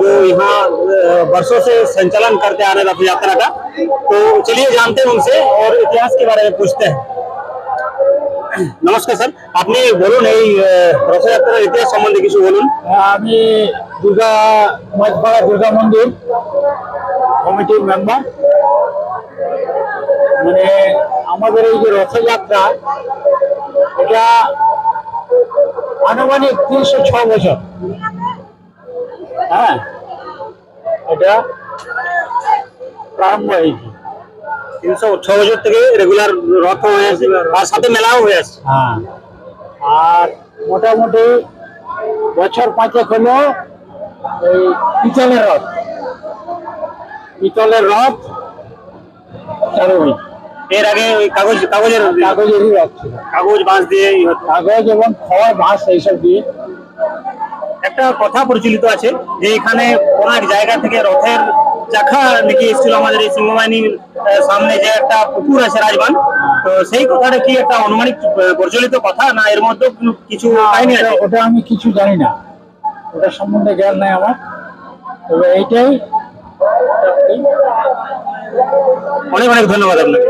जो यहाँ वर्षों से संचालन करते आ रहे रथ यात्रा का। तो चलिए जानते हैं उनसे और इतिहास के बारे में पूछते हैं। নমস্কার স্যার, আপনি বলুন এই রথযাত্রার ইতিহাস সম্বন্ধে কিছু বলুন। আমি দুর্গা মাঝপাড়া দুর্গা মন্দির কমিটির মেম্বার। মানে আমাদের এই যে রথযাত্রা, এটা আনুমানিক 306 বছর। হ্যাঁ, এটা প্রারম্ভ হয়েছে 306 বছর থেকে রেগুলার রথ হয়ে আসছে আর সাথে মেলাও হয়ে আসছে। হ্যাঁ, আর মোটামুটি বছর 5 হলো এই পিতলের রথ চালু হয়েছে। এর আগে ওই কাগজেরই রথ ছিল, কাগজ বাঁশ দিয়ে কাগজ এবং খড় বাঁশ এইসব দিয়ে। একটা কথা প্রচলিত আছে যে এখানে কোন এক জায়গা থেকে রথের চাকা নাকি এসেছিল আমাদের এই সিংহবাহিনীর সামনে যে একটা পুকুর আছে রাজবান। তো সেই কথাটা কি একটা অনুমানিক প্রচলিত কথা, না এর মধ্যে কিছু কাহিনী আছে? ওটা আমি কিছু জানি না, ওটা সম্বন্ধে জ্ঞান নাই আমার। তবে এইটাই। অনেক অনেক ধন্যবাদ আপনাকে।